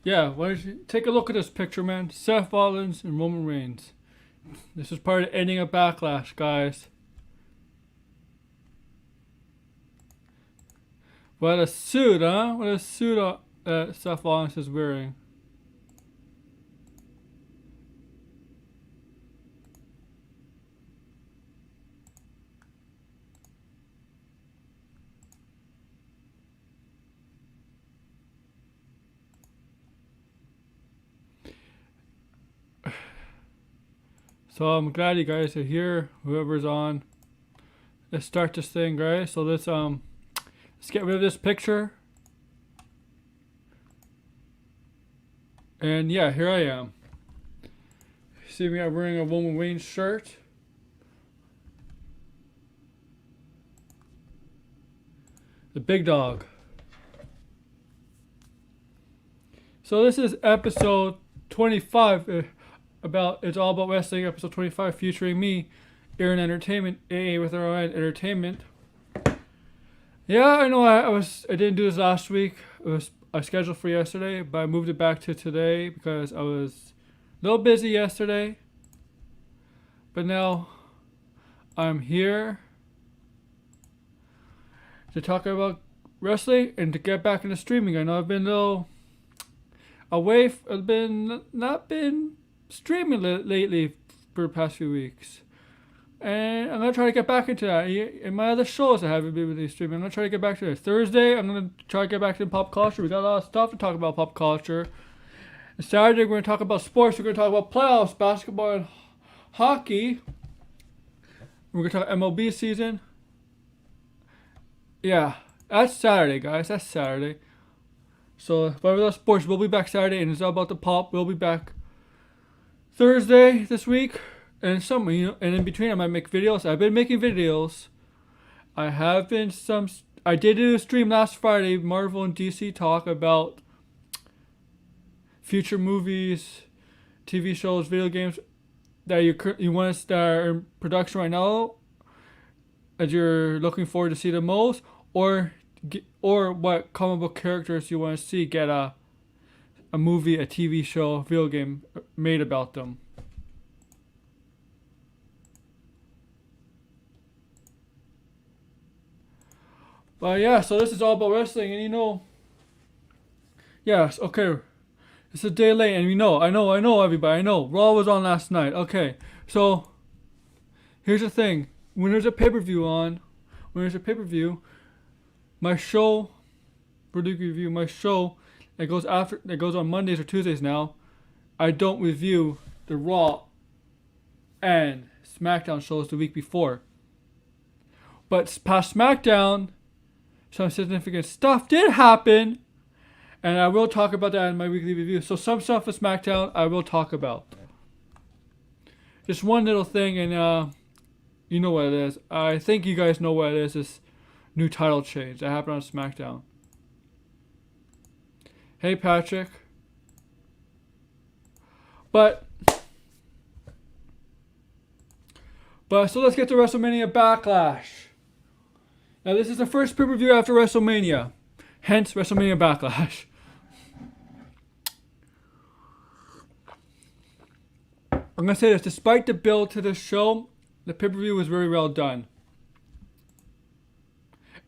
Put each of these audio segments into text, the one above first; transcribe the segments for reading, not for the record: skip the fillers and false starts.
Yeah, why don't you take a look at this picture, man? Seth Rollins and Roman Reigns. This is part of ending a Backlash, guys. What a suit, huh? What a suit Seth Rollins is wearing. So I'm glad you guys are here, whoever's on. Let's start this thing, guys. So let's get rid of this picture. And yeah, here I am. See me, I'm wearing a Roman Reigns shirt. The big dog. So this is episode 25. It's all about wrestling. Episode 25, featuring me, Aaron Entertainment, AA with our own entertainment. Yeah, I know. I didn't do this last week. It was scheduled for yesterday, but I moved it back to today because I was a little busy yesterday. But now I'm here to talk about wrestling and to get back into streaming. I know I've been a little away. Not been streaming lately for the past few weeks. And I'm going to try to get back into that. In my other shows I haven't been really streaming, I'm going to try to get back to it. Thursday, I'm going to try to get back to pop culture. We got a lot of stuff to talk about pop culture. And Saturday, we're going to talk about sports. We're going to talk about playoffs, basketball, and hockey. We're going to talk MLB season. Yeah, that's Saturday, guys. That's Saturday. So, whatever the sports, we'll be back Saturday, and it's all about the pop. We'll be back Thursday this week, and and in between I might make videos. I've been making videos. I did do a stream last Friday, Marvel and DC talk about future movies, TV shows, video games that you want to start in production right now, that you're looking forward to see the most, or what comic book characters you want to see get a movie, a TV show, a video game made about them. But yeah, so this is all about wrestling, and yes, okay, it's a day late, and I know everybody, I know, Raw was on last night, okay, so, here's the thing, when there's a pay-per-view, my show, Verdict Review, my show, that goes on Mondays or Tuesdays now, I don't review the Raw and SmackDown shows the week before. But past SmackDown, some significant stuff did happen, and I will talk about that in my weekly review. So some stuff with SmackDown I will talk about. Just one little thing, and you know what it is. I think you guys know what it is. This new title change that happened on SmackDown. Hey, Patrick. But so let's get to WrestleMania Backlash. Now this is the first pay-per-view after WrestleMania. Hence WrestleMania Backlash. I'm going to say this. Despite the build to this show, the pay-per-view was very well done.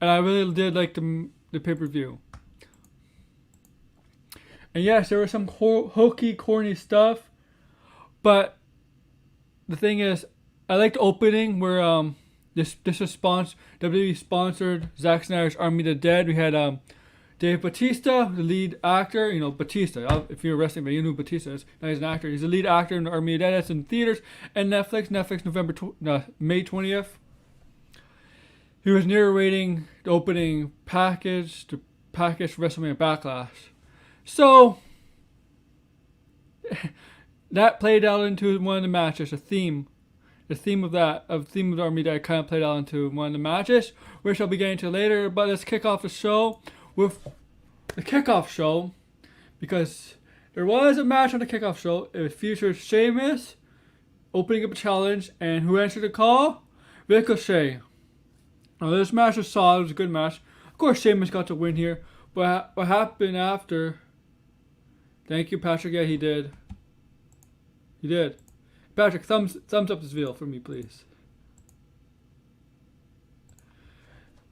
And I really did like the pay-per-view. And yes, there was some hokey, corny stuff. But the thing is, I liked the opening where this was WWE sponsored Zack Snyder's Army of the Dead. We had Dave Bautista, the lead actor. Batista. If you're a wrestling fan, you know who Batista is. Now he's an actor. He's the lead actor in the Army of the Dead. That's in theaters and Netflix. May 20th. He was narrating the opening package for WrestleMania Backlash. So that played out into one of the matches. The theme of the Army that kind of played out into one of the matches, which I'll be getting to later. But let's kick off the show with the kickoff show, because there was a match on the kickoff show. It featured Sheamus opening up a challenge, and who answered the call? Ricochet. Now this match was solid. It was a good match. Of course, Sheamus got to win here. But what happened after Thank you, Patrick. Yeah, he did. He did. Patrick, thumbs up this video for me, please.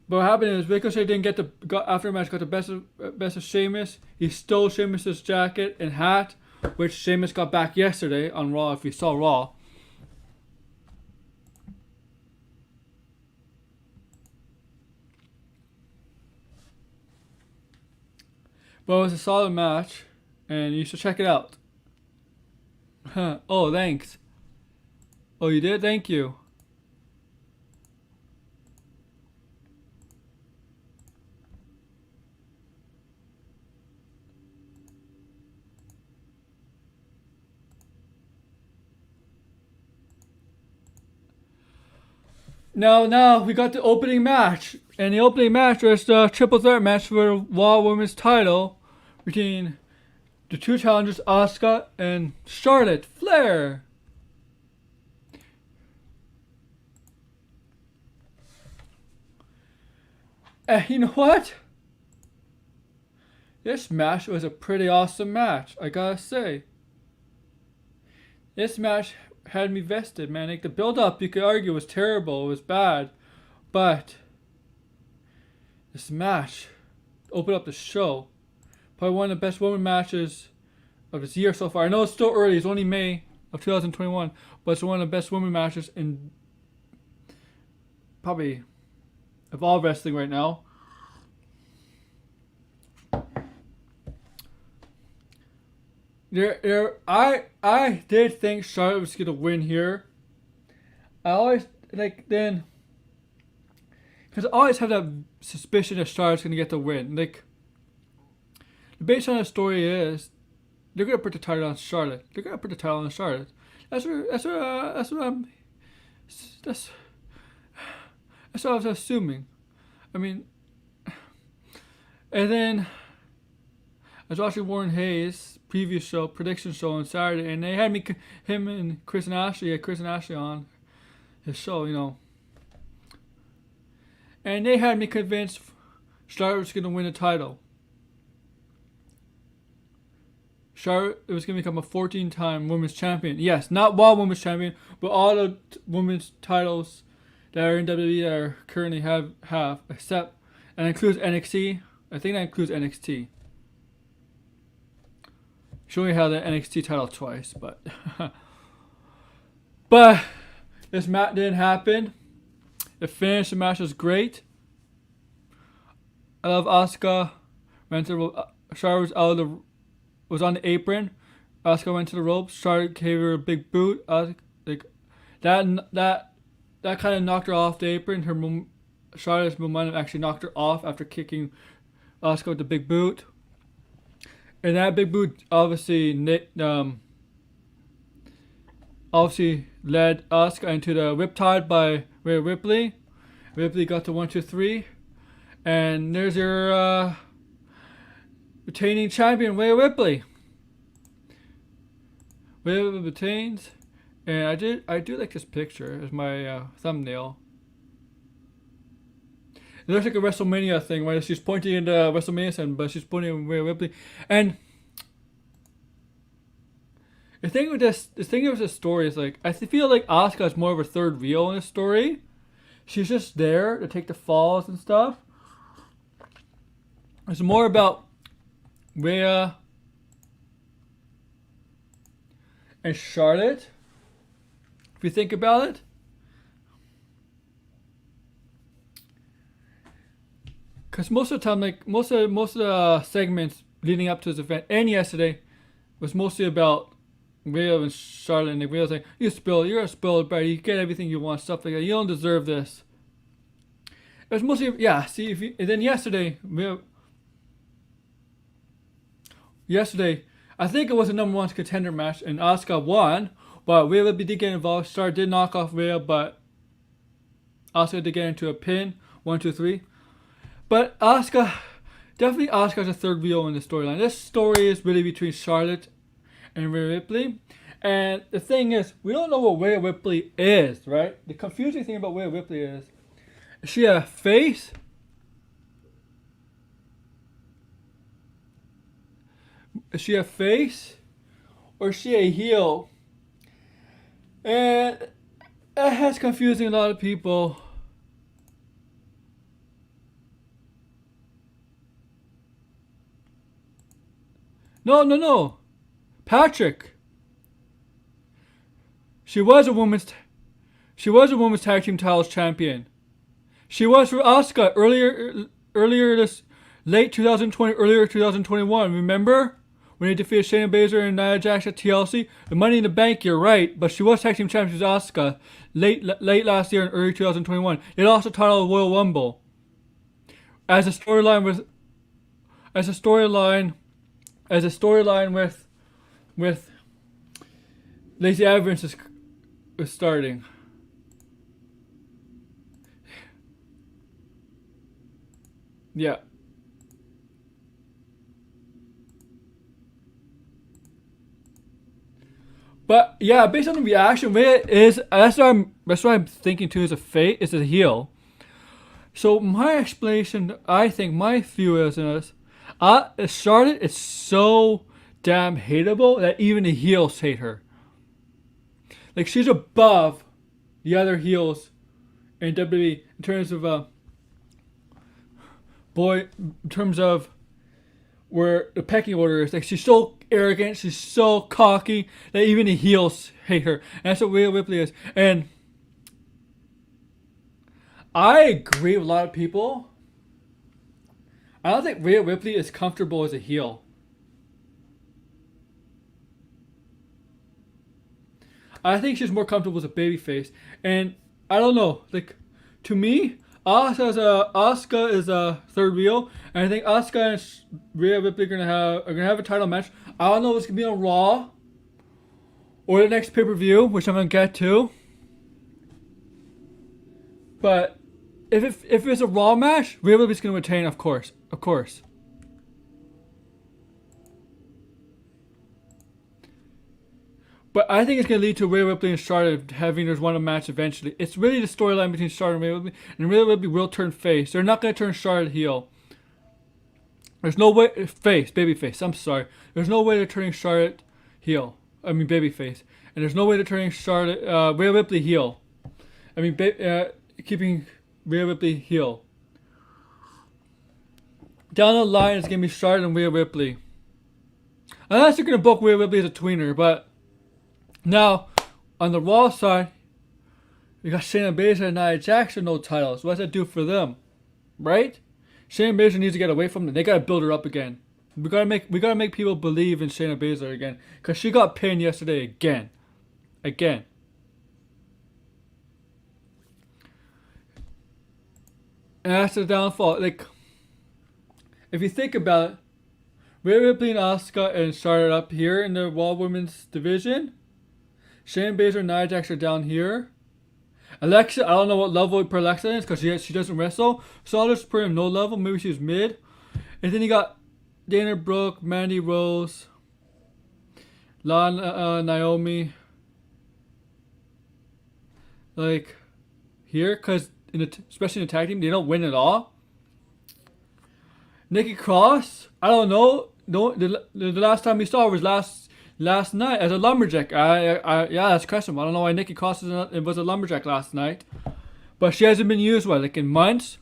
But what happened is Ricochet didn't get after the match got the best of Sheamus. He stole Sheamus's jacket and hat, which Sheamus got back yesterday on Raw. If you saw Raw. But it was a solid match, and you should check it out. Oh, thanks. Oh, you did? Thank you. Now we got the opening match, and the opening match was the triple threat match for the Raw Women's title between the two challengers, Asuka and Charlotte Flair. And you know what? This match was a pretty awesome match, I gotta say. This match had me vested, man. Like, the build-up, you could argue, was terrible. It was bad. But this match opened up the show. Probably one of the best women matches of this year so far. I know it's still early. It's only May of 2021. But it's one of the best women matches in probably of all wrestling right now. I did think Charlotte was gonna win here. I always because I always have that suspicion that Charlotte's gonna get the win. Like, based on the story is they're gonna put the title on Charlotte. That's what I was assuming. I mean, and then I was watching Warren Hayes' previous show, prediction show on Saturday, and they had him and Chris and Ashley on his show, you know. And they had me convinced Charlotte was going to win the title. Charlotte was going to become a 14-time women's champion. Yes, not Raw Women's Champion, but all the women's titles that are in WWE that are currently have except, and includes NXT. I think that includes NXT. She only held the NXT title twice, but but this match didn't happen. The finish of the match was great. I love Asuka. Charlotte was on the apron. Asuka went to the ropes. Charlotte gave her a big boot. Like that kind of knocked her off the apron. Charlotte's momentum actually knocked her off after kicking Asuka with the big boot. And that big boot obviously led Asuka into the Riptide by Rhea Ripley. Ripley got to 1, 2, 3. And there's your retaining champion, Rhea Ripley. Rhea Ripley retains. And I do like this picture as my thumbnail. It looks like a WrestleMania thing where she's pointing in the WrestleMania center, but she's pointing at Rhea Ripley. And the thing with this story is, like, I feel like Asuka is more of a third wheel in this story. She's just there to take the falls and stuff. It's more about Rhea and Charlotte, if you think about it. Because most of the time, like most of the segments leading up to this event and yesterday was mostly about Rhea and Charlotte, and Rhea saying, "You're a spoiled brat. You get everything you want, stuff like that. You don't deserve this." It was mostly, yeah. See, and then yesterday, I think it was a number 1 contender match, and Asuka won, but Rhea did get involved. Charlotte did knock off Rhea, but Asuka did get into a pin. 1, 2, 3. But definitely Asuka's a third wheel in the storyline. This story is really between Charlotte and Rhea Ripley. And the thing is, we don't know what Rhea Ripley is, right? The confusing thing about Rhea Ripley is she a face? Is she a face or is she a heel? And that has confusing a lot of people. No. Patrick. She was a women's tag team titles champion. She was for Asuka earlier this late 2020, earlier 2021. Remember when they defeated Shayna Baszler and Nia Jax at TLC? The Money in the Bank, you're right, but she was tag team champion with Asuka late last year and early 2021. They lost the title of Royal Rumble. As a storyline with Lacey Evans is starting. Yeah. But yeah, based on the reaction, that's what I'm thinking too. Is a heel. So my explanation, I think my view is this: Charlotte is so damn hateable that even the heels hate her. Like she's above the other heels in WWE in terms of where the pecking order is. Like she's so arrogant, she's so cocky that even the heels hate her. And that's what Rhea Ripley is. And I agree with a lot of people. I don't think Rhea Ripley is comfortable as a heel. I think she's more comfortable as a babyface. And I don't know, like to me, Asuka is a third wheel, and I think Asuka and Rhea Ripley are gonna have a title match. I don't know if it's gonna be on Raw or the next pay-per-view, which I'm gonna get to. But if it's a Raw match, Rhea Ripley's gonna retain, of course. But I think it's going to lead to Rhea Ripley and Charlotte having their one match eventually. It's really the storyline between Charlotte and Rhea Ripley. And Rhea Ripley will turn face. They're not going to turn Charlotte heel. There's no way... Babyface. I'm sorry. There's no way they're turning Charlotte heel. I mean, babyface. And there's no way they're turning Rhea Ripley heel. I mean, keeping Rhea Ripley heel. Down the line, it's going to be Charlotte and Rhea Ripley. Unless they're going to book Rhea Ripley as a tweener, but... Now, on the Raw side, we got Shayna Baszler and Nia Jax with no titles. What does that do for them? Right? Shayna Baszler needs to get away from them. They gotta build her up again. We gotta make people believe in Shayna Baszler again. Cause she got pinned yesterday again. And that's the downfall. Like, if you think about it, Rhea Ripley and Asuka and Charlotte up here in the Raw Women's division. Shayna Baszler and Nia Jax are down here. Alexa, I don't know what level per Alexa is because she doesn't wrestle. So I'll just put her in no level. Maybe she's mid. And then you got Dana Brooke, Mandy Rose, Naomi. Like here, because especially in the tag team, they don't win at all. Nikki Cross, I don't know. No, the last time we saw her was last night as a lumberjack. Yeah, that's questionable. I don't know why Nikki Cross was a lumberjack last night, but she hasn't been used like in months.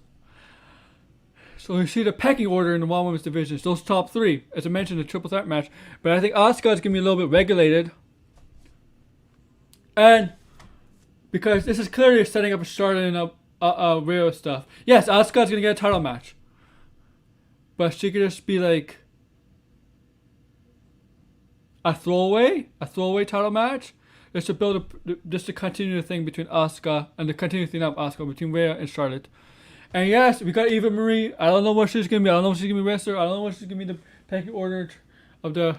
So you see the pecking order in the Raw Women's division. Those top three, as I mentioned, the triple threat match. But I think Asuka is gonna be a little bit regulated, and because this is clearly setting up a Charlotte and a Rhea stuff. Yes, Asuka's gonna get a title match, but she could just be like a throwaway title match, just to continue the thing between Asuka and the continue thing of Asuka between Rhea and Charlotte. And yes, we got Eva Marie. I don't know what she's gonna be. I don't know if she's gonna be wrestler. I don't know what she's gonna be the pecking order of the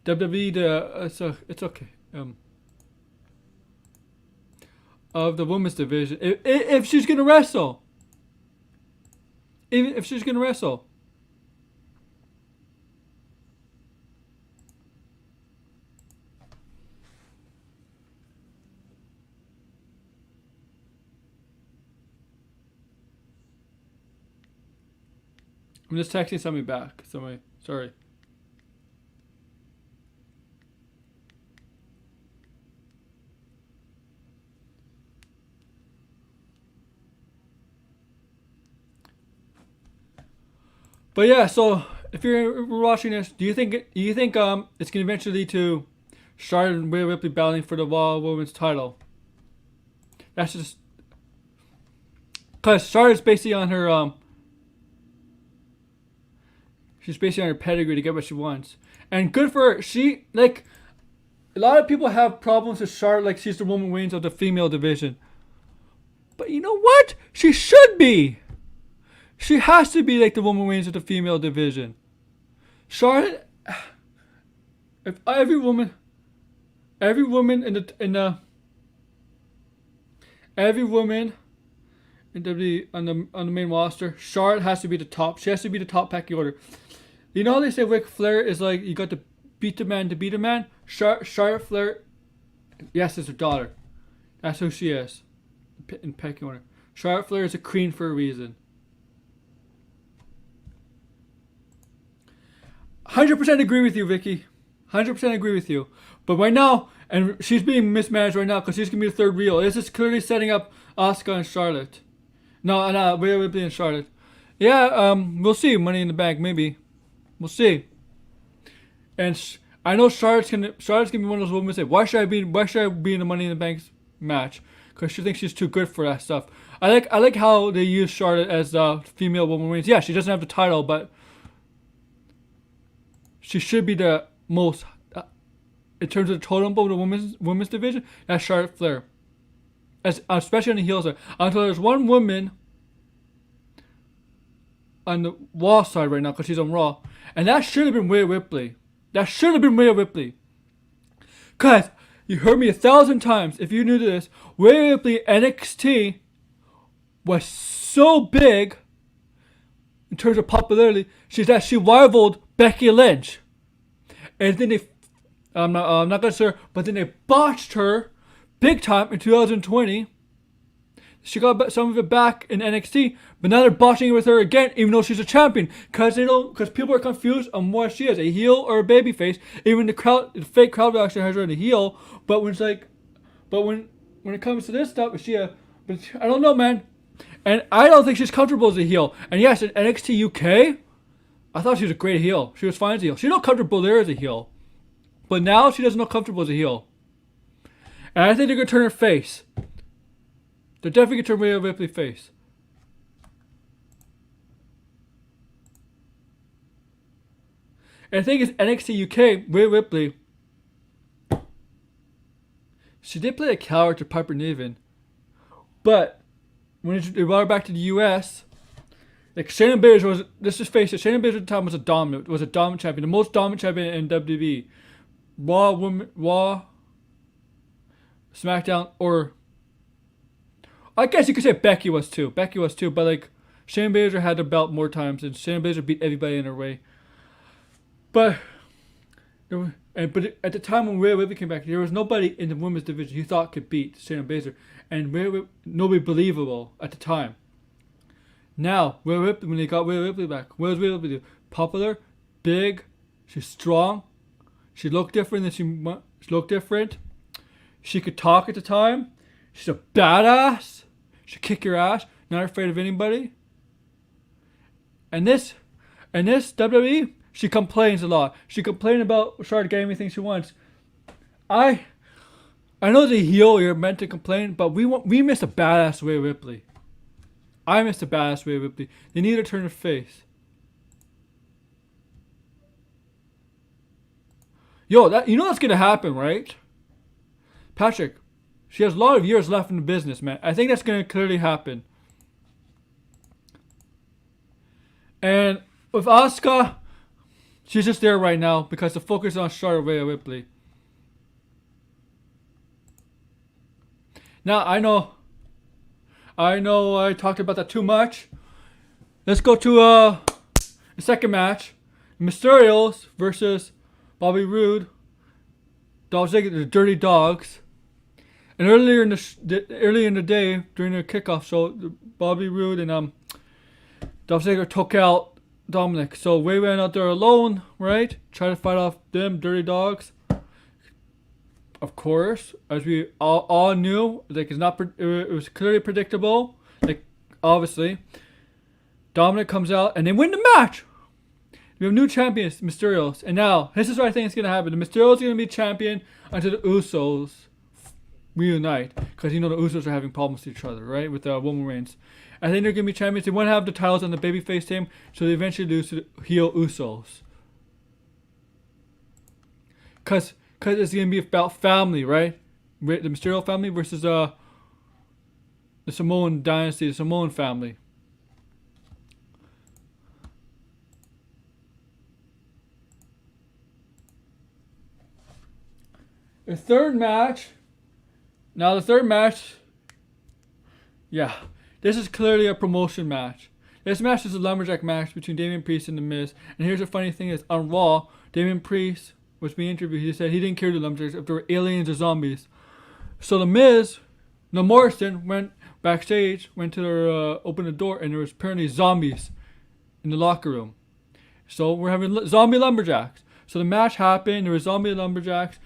WWE. It's okay. Of the women's division, if she's gonna wrestle, even if she's gonna wrestle. I'm just texting somebody back. Somebody, sorry. But yeah, so if you're watching this, do you think it's gonna eventually lead to Charlotte and Rhea Ripley battling for the Raw Women's title? That's just because Charlotte's basically on her she's basically on her pedigree to get what she wants, and good for her. She like a lot of people have problems with Charlotte, like she's the woman wins of the female division. But you know what? She should be. She has to be like the woman wins of the female division. Charlotte, if every woman in the on the main roster, Charlotte has to be the top. She has to be the top pecking order. You know how they say Ric Flair is like you got to beat the man to beat a man. Charlotte Flair, yes, is her daughter. That's who she is in pecking order. Charlotte Flair is a queen for a reason. 100% agree with you, Vicky. 100% agree with you. But right now, and she's being mismanaged right now because she's going to be the third wheel. This is clearly setting up Asuka and Charlotte. No, Rhea Ripley and Charlotte. Yeah, we'll see. Money in the Bank, maybe. We'll see. And I know Charlotte's gonna be one of those women who say, why should I be in the Money in the Bank match? Because she thinks she's too good for that stuff. I like how they use Charlotte as the female woman wins. Yeah, she doesn't have the title, but she should be the most, in terms of the totem pole of the women's division, that's Charlotte Flair. Especially on the heel side. Until there's one woman on the Raw side right now, because she's on Raw. And that should have been Rhea Ripley. Because, you heard me 1,000 times, if you knew this, Rhea Ripley NXT was so big, in terms of popularity, she rivaled Becky Lynch. And then I'm not gonna say her, but then they botched her big time in 2020. She got some of it back in NXT, but now they're botching it with her again, even though she's a champion, because people are confused on what she is, a heel or a babyface. Even the fake crowd reaction has her in a heel, but when it comes to this stuff, but I don't know, man. And I don't think she's comfortable as a heel. And yes, in NXT UK, I thought she was a great heel. She was fine as a heel. She's not comfortable there as a heel. But now she doesn't look comfortable as a heel. And I think they're going to turn her face. They're definitely going to turn Rhea Ripley face. And the thing is, NXT UK, Rhea Ripley, she did play a character, Piper Niven. But when they brought her back to the US, like Shayna Baszler was, let's just face it, Shayna Baszler at the time was a dominant champion, the most dominant champion in WWE. Raw, SmackDown, or I guess you could say Becky was too, but like Shayna Baszler had the belt more times, and Shayna Baszler beat everybody in her way. But at the time when Rhea Ripley came back, there was nobody in the women's division you thought could beat Shayna Baszler, and nobody believable at the time. Now, Rhea Ripley, when they got Rhea Ripley back, what does Rhea Ripley do? Popular, big, she's strong, she looked different. She could talk at the time. She's a badass. She'll kick your ass. Not afraid of anybody. And this WWE, she complains a lot. She complained about Charlotte getting everything she wants. I know the heel, you're meant to complain, but we miss a badass Rhea Ripley. I miss a badass Rhea Ripley. They need to turn her face. Yo, you know that's gonna happen, right? Patrick, she has a lot of years left in the business, man. I think that's gonna clearly happen. And with Asuka, she's just there right now because the focus is on Charlotte Rhea Ripley. Now I know I talked about that too much. Let's go to the second match. Micheals versus Bobby Roode, Dolph Ziggler, the Dirty Dogs. And earlier in the day, during the kickoff show, Bobby Roode and Dolph Ziggler took out Dominic. So Ray went out there alone, right? Try to fight off them dirty dogs. Of course, as we all knew, like it was clearly predictable. Like obviously, Dominic comes out and they win the match. We have new champions, Micheals, and now this is what I think is gonna happen. The Micheals are gonna be champion until the Usos reunite, because you know the Usos are having problems with each other, right? With Roman Reigns. I think they're gonna be champions. They want to have the titles on the babyface team, so they eventually lose to the heel Usos. Cause it's gonna be about family, right? The Mysterio family versus the Samoan dynasty, the Samoan family. The third match. Now the third match. Yeah, this is clearly a promotion match. This match is a lumberjack match between Damian Priest and The Miz. And here's the funny thing is, on Raw, Damian Priest was being interviewed. He said he didn't care the lumberjacks if they were aliens or zombies. So The Miz, Morrison went backstage, went to their open the door, and there was apparently zombies in the locker room. So we're having zombie lumberjacks. So the match happened. There were zombie lumberjacks.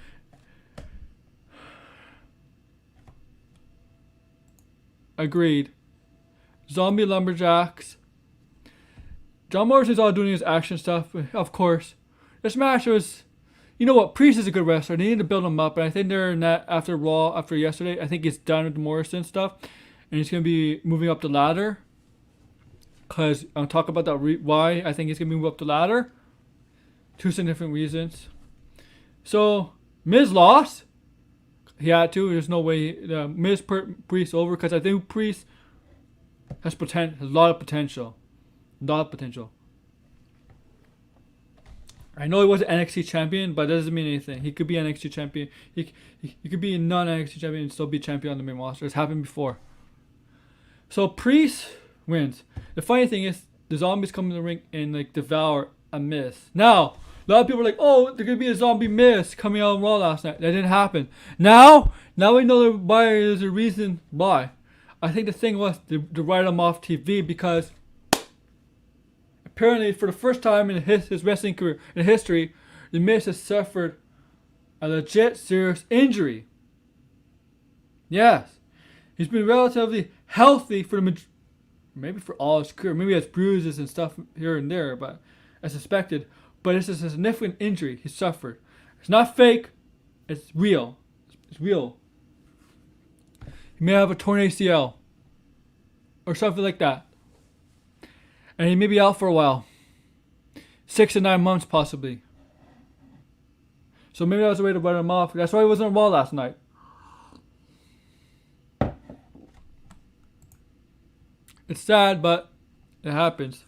Agreed. Zombie lumberjacks. John Morrison's all doing his action stuff, of course. This match was, you know what? Priest is a good wrestler. They need to build him up, and I think they're in that after Raw, after yesterday. I think he's done with the Morrison stuff, and he's gonna be moving up the ladder. Cause I'll talk about that why I think he's gonna move up the ladder. Two significant reasons. So Miz lost. He had to. There's no way Miz Priest over, because I think Priest has a lot of potential. I know he was an NXT champion, but that doesn't mean anything. He could be an NXT champion. He could be a non-NXT champion and still be champion on the main roster. It's happened before. So Priest wins. The funny thing is, the zombies come in the ring and like devour a Miz. Now, a lot of people are like, oh, there's going to be a zombie Miz coming out on Raw last night. That didn't happen. Now we know why there's a reason why. I think the thing was to write him off TV, because apparently for the first time in his wrestling career, in history, the Miz has suffered a legit serious injury. Yes. He's been relatively healthy for maybe for all his career. Maybe he has bruises and stuff here and there, but as suspected. But this is a significant injury he suffered. It's not fake. It's real. It's real. He may have a torn ACL or something like that. And he may be out for a while. 6 to 9 months possibly. So maybe that was a way to write him off. That's why he wasn't on Raw last night. It's sad, but it happens.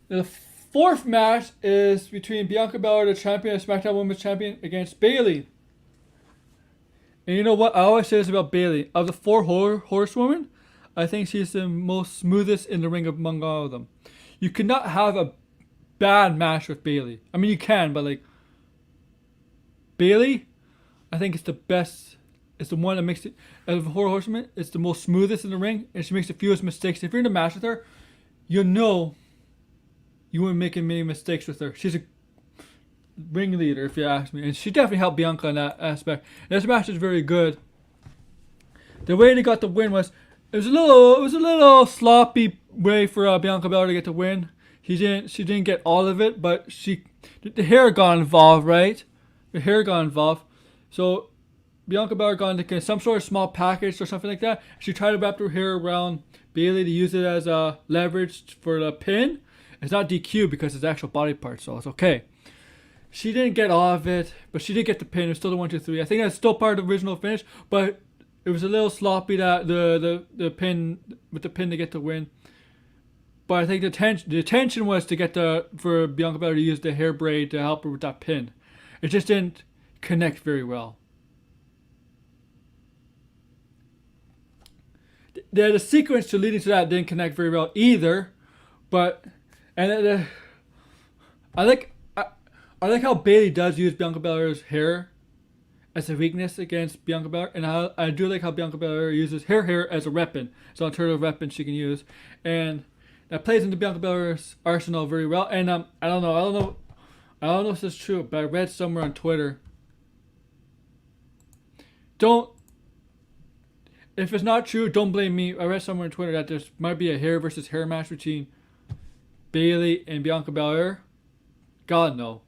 The fourth match is between Bianca Belair, the champion, and SmackDown Women's Champion, against Bayley. And you know what I always say this about Bayley? Of the four horsewomen, I think she's the most smoothest in the ring among all of them. You cannot have a bad match with Bayley. I mean, you can, but like Bayley, I think it's the best. It's the one that makes it, out of the four horsewomen, it's the most smoothest in the ring, and she makes the fewest mistakes. If you're in a match with her, you know you wouldn't make many mistakes with her. She's a ringleader, if you ask me, and she definitely helped Bianca in that aspect. And this match is very good. The way they got the win was it was a little sloppy way for Bianca Belair to get the win. She didn't get all of it, but the hair got involved, right? The hair got involved, so Bianca Belair got into some sort of small package or something like that. She tried to wrap her hair around Bayley to use it as a leverage for the pin. It's not DQ because it's actual body part, so it's okay. She didn't get all of it, but she did get the pin. It was still the 1, 2, 3. I think that's still part of the original finish, but it was a little sloppy that the pin with the pin to get the win. But I think the intention was to get for Bianca Belair to use the hair braid to help her with that pin. It just didn't connect very well. The sequence to leading to that didn't connect very well either, but I like how Bayley does use Bianca Belair's hair as a weakness against Bianca Belair, and I do like how Bianca Belair uses her hair as a weapon. It's an alternative weapon she can use, and that plays into Bianca Belair's arsenal very well. And I don't know if this is true, but I read somewhere on Twitter. If it's not true, don't blame me. I read somewhere on Twitter that there might be a hair versus hair match between Bayley and Bianca Belair. God, no.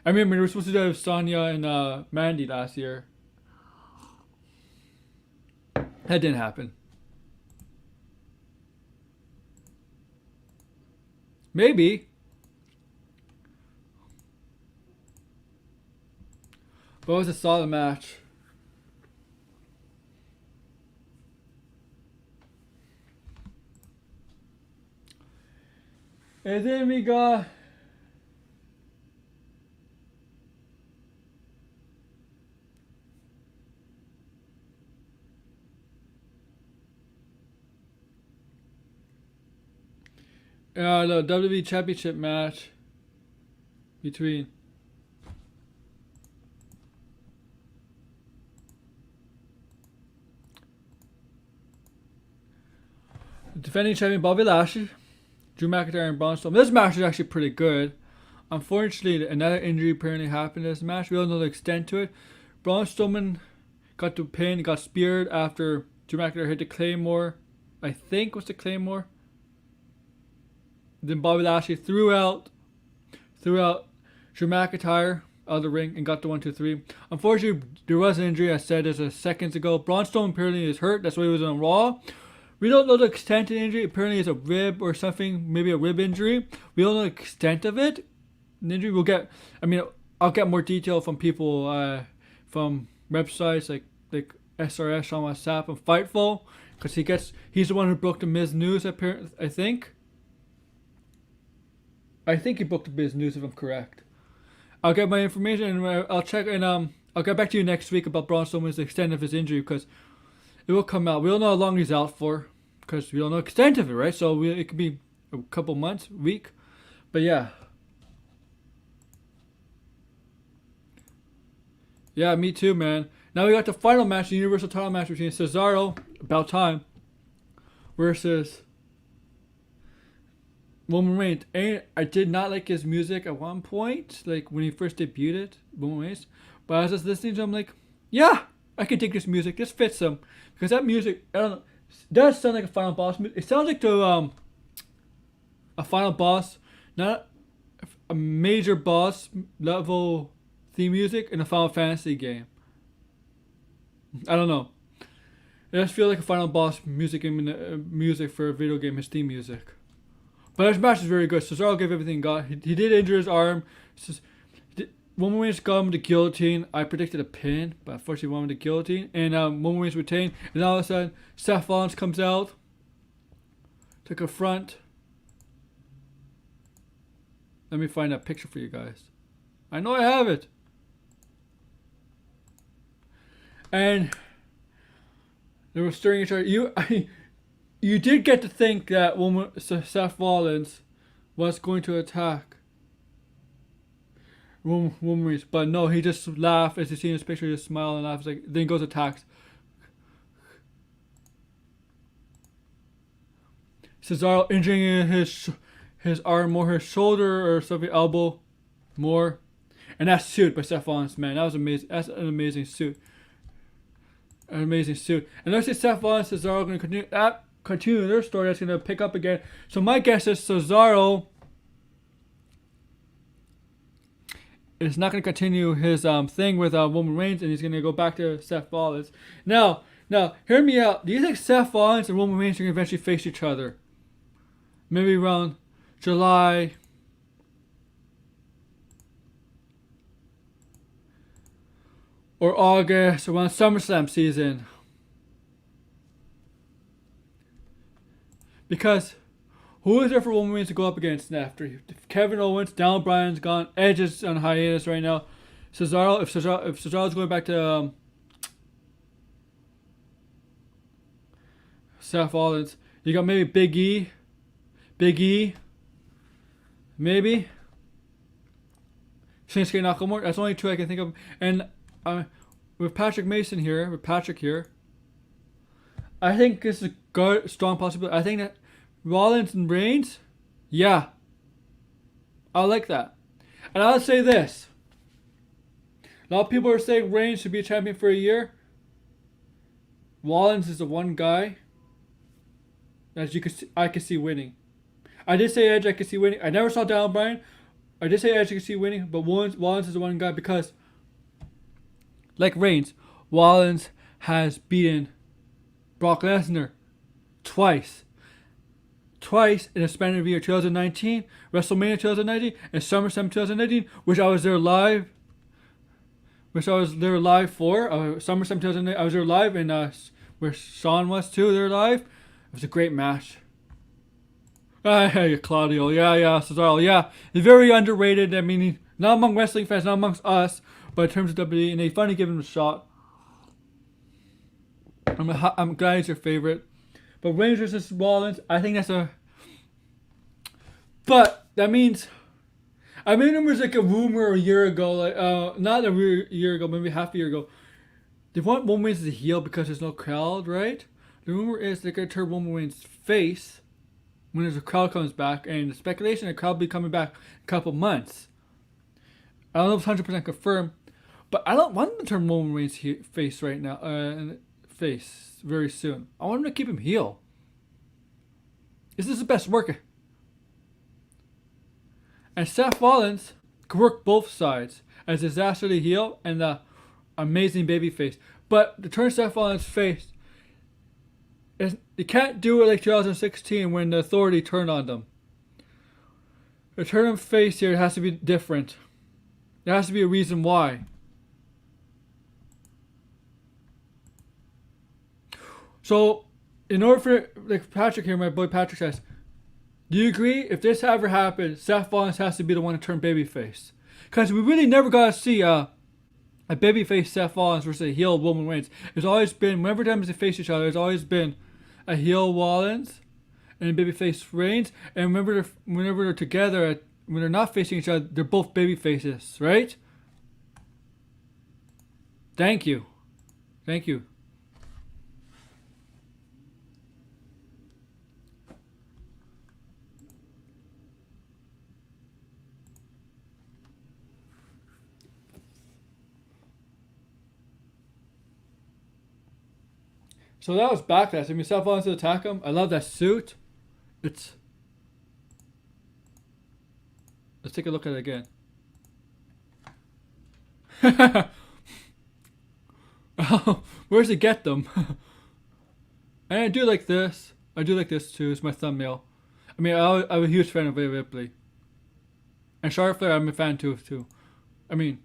I remember we were supposed to do Sonya and Mandy last year. That didn't happen. Maybe. But it was a solid match. And then we got the WWE Championship match between defending champion Bobby Lashley, Drew McIntyre, and Braun Strowman. This match is actually pretty good. Unfortunately, another injury apparently happened in this match. We don't know the extent to it. Braun Strowman got the pin, got speared after Drew McIntyre hit the Claymore. I think was the Claymore. Then Bobby Lashley threw out Drew McIntyre out of the ring and got the 1, 2, 3. Unfortunately, there was an injury. I said this a seconds ago. Braun Strowman apparently is hurt. That's why he was on Raw. We don't know the extent of the injury. Apparently, it's a rib or something, maybe a rib injury. We don't know the extent of it. The injury we'll get. I mean, I'll get more detail from people from websites like SRS on WhatsApp and Fightful, because he's the one who broke the Miz news. Apparently, I think he booked the Miz news if I'm correct. I'll get my information and I'll check, and I'll get back to you next week about Braun Strowman's extent of his injury, because it will come out. We don't know how long he's out for, because we don't know the extent of it, right? So it could be a couple months, week, but yeah. Yeah, me too, man. Now we got the final match, the Universal title match between Cesaro, about time, versus Roman Reigns. And I did not like his music at one point, like when he first debuted, Roman Reigns. But I was just listening to him, like, yeah, I can dig this music. This fits him, because that music, I don't know, does sound like a Final Boss. It sounds like the a Final Boss, not a major boss level theme music in a Final Fantasy game. I don't know. It just feels like a Final Boss music in music for a video game, his theme music. But this match is very good. Cesaro gave everything he got. He did injure his arm. Roman Reigns got him with the guillotine. I predicted a pin, but unfortunately he won with the guillotine. And Roman Reigns retained. And all of a sudden, Seth Rollins comes out to confront. Let me find that picture for you guys. I know I have it. And they were stirring each other. You did get to think that Seth Rollins was going to attack Roman Reigns, but no, he just laughed as you see in his picture. He just smiled and laughs, like, then he goes attacks Cesaro, injuring his arm more, his shoulder or something, elbow more, and that suit by Seth Rollins, man, that was amazing. That's an amazing suit. An amazing suit. And let's see Seth Rollins and Cesaro going to continue their story. That's going to pick up again. So my guess is Cesaro is not going to continue his thing with Roman Reigns, and he's going to go back to Seth Rollins. Now, hear me out. Do you think Seth Rollins and Roman Reigns are going to eventually face each other? Maybe around July or August, around SummerSlam season. Because who is there for Roman Reigns to go up against after? Kevin Owens, Daniel Bryan's gone, Edge is on hiatus right now. Cesaro, if Cesaro's going back to Seth Rollins, you got maybe Big E, maybe Shinsuke Nakamura. That's only two I can think of. And with Patrick here, I think this is a strong possibility. I think that Rollins and Reigns, yeah, I like that. And I'll say this. A lot of people are saying Reigns should be a champion for a year. Rollins is the one guy that I could see winning. I did say Edge I could see winning. I never saw Daniel Bryan. I did say Edge I could see winning, but Rollins is the one guy because, like Reigns, Rollins has beaten Brock Lesnar twice. Twice in a span of year 2019, WrestleMania 2019, and SummerSlam 2019, which I was there live. For SummerSlam 2019. I was there live, and where Shawn was too. They're live. It was a great match. Hey, Claudio. Yeah, Cesaro. Yeah, he's very underrated. I mean, not among wrestling fans, not amongst us, but in terms of WWE, and they finally give him a shot. I'm glad he's your favorite. But Reigns versus Rollins, I think that's a... But that means... I mean, there was like a rumor a year ago, like not a year ago, maybe half a year ago. They want Roman Reigns to heel because there's no crowd, right? The rumor is they're going to turn Roman Reigns face when there's a crowd comes back, and the speculation the crowd will be coming back in a couple months. I don't know if it's 100% confirmed, but I don't want them to turn Roman Reigns face right now. Face very soon. I want them to keep him heel. This is the best worker. And Seth Rollins can work both sides as disastrously heel and the amazing babyface. But to turn Seth Rollins face, you can't do it like 2016 when the Authority turned on them. To turn him face here, it has to be different. There has to be a reason why. So, in order for, like Patrick here, my boy Patrick says, do you agree if this ever happens, Seth Rollins has to be the one to turn babyface? Because we really never got to see a babyface Seth Rollins versus a heel Roman Reigns. There's always been, whenever times they face each other, there's always been a heel Rollins and a babyface Reigns. And remember, whenever they're together, when they're not facing each other, they're both babyfaces, right? Thank you. So that was Backlash. I mean, Seth Rollins to attack him. I love that suit. Let's take a look at it again. Where does it get them? And I do like this. I do like this too. It's my thumbnail. I mean, I'm a huge fan of Rhea Ripley. And Charlotte Flair, I'm a fan too. I mean,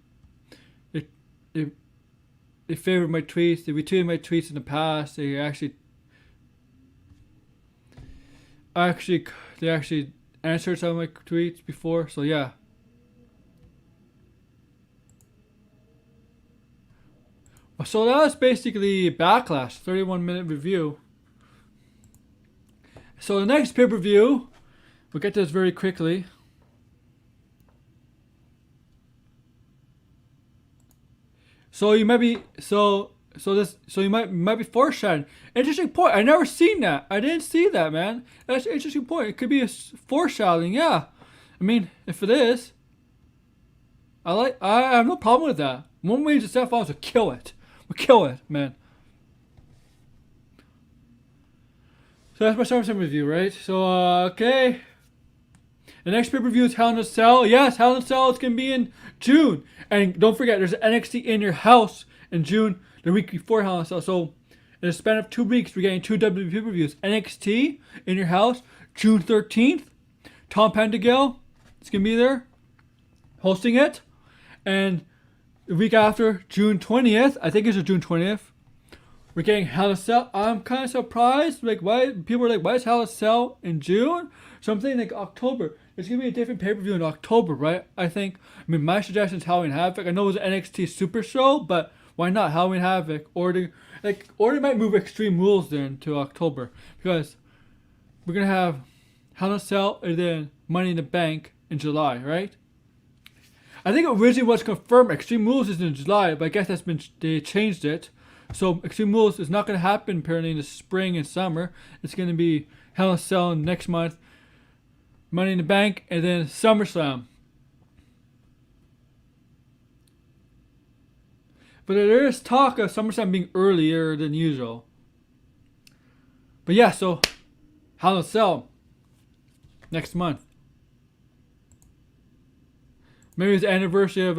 they favored my tweets. They retweeted my tweets in the past. They actually answered some of my tweets before. So yeah. So that was basically Backlash, 31-minute review. So the next pay-per-view, we'll get to this very quickly. So you might be you might be foreshadowing. Interesting point. I never seen that. I didn't see that, man. That's an interesting point. It could be a foreshadowing. Yeah. I mean, if it is, I have no problem with that. One way to Seth Rollins will kill it. We'll kill it, man. So that's my SummerSlam review, right? So okay. The next pay-per-view is Hell in a Cell. Yes, Hell in a Cell is going to be in June. And don't forget, there's NXT in your house in June, the week before Hell in a Cell. So in a span of 2 weeks, we're getting 2 WWE pay-per-views. NXT in your house, June 13th. Tom Pendagill is going to be there, hosting it. And the week after, June 20th, I think it's June 20th, we're getting Hell in a Cell. I'm kind of surprised. Like, why people are like, why is Hell in a Cell in June? So I'm thinking like October. There's going to be a different pay-per-view in October, right? I mean, my suggestion is Halloween Havoc. I know it was an NXT Super Show, but why not Halloween Havoc? Or they might move Extreme Rules then to October. Because we're going to have Hell in a Cell and then Money in the Bank in July, right? I think originally was confirmed Extreme Rules is in July, but I guess they changed it. So Extreme Rules is not going to happen apparently in the spring and summer. It's going to be Hell in a Cell next month, Money in the Bank, and then SummerSlam. But there is talk of SummerSlam being earlier than usual. But yeah, so Hell in a Cell next month. Maybe it's the anniversary of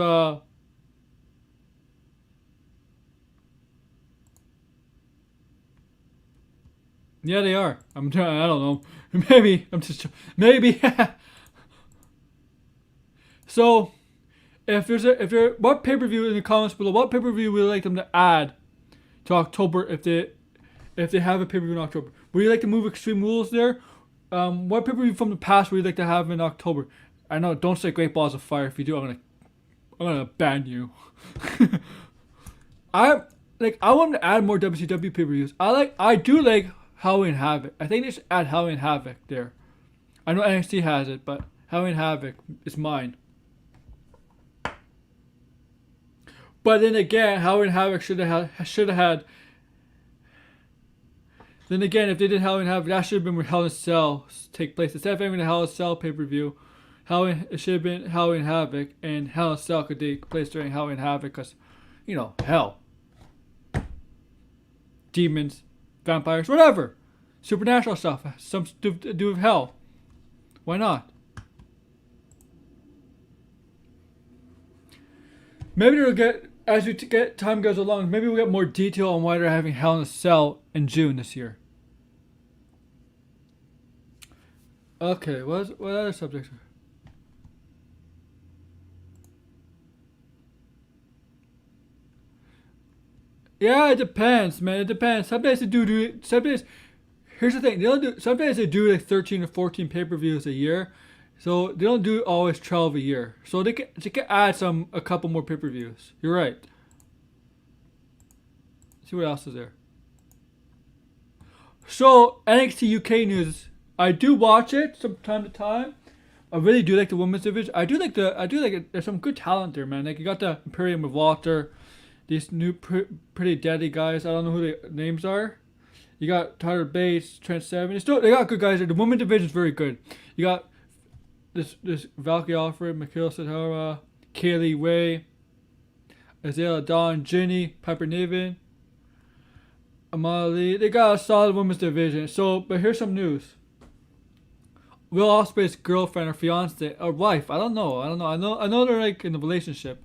yeah, they are. I don't know. Maybe. So, what pay-per-view in the comments below? What pay-per-view would you like them to add to October if they have a pay-per-view in October? Would you like to move Extreme Rules there? What pay-per-view from the past would you like to have in October? I know. Don't say Great Balls of Fire. If you do, I'm gonna ban you. I want to add more WCW pay-per-views. I do like Halloween Havoc. I think they should add Halloween Havoc there. I know NXT has it, but Halloween Havoc is mine. But then again, Halloween Havoc should have had. Then again, if they did Halloween Havoc, that should have been where Hell in a Cell take place. Instead of having the Hell in a Cell pay-per-view, it should have been Halloween Havoc, and Hell in a Cell could take place during Halloween Havoc because, hell. Demons, vampires, whatever. Supernatural stuff. Something to do with hell. Why not? Maybe they'll get, as time goes along, maybe we'll get more detail on why they're having Hell in a Cell in June this year. Okay, what other subjects? Yeah, it depends, man. It depends. Sometimes they do. Sometimes, here's the thing. Sometimes they do like 13 or 14 pay-per-views a year, so they don't do always 12 a year. So they can add a couple more pay-per-views. You're right. Let's see what else is there. So NXT UK news. I do watch it from time to time. I really do like the women's division. I do like it. There's some good talent there, man. Like you got the Imperium of Walter. These new pretty deadly guys. I don't know who their names are. You got Tyler Bates, Trent Seven. They got good guys there. The women's division is very good. You got this Valkyrie Alfred, Micheals Sahara, Kaylee Way, Isaiah Dawn, Ginny, Piper Niven, Amali. They got a solid women's division. But here's some news. Will Ospreay's girlfriend or fiance or wife? I don't know. I know they're like in a relationship.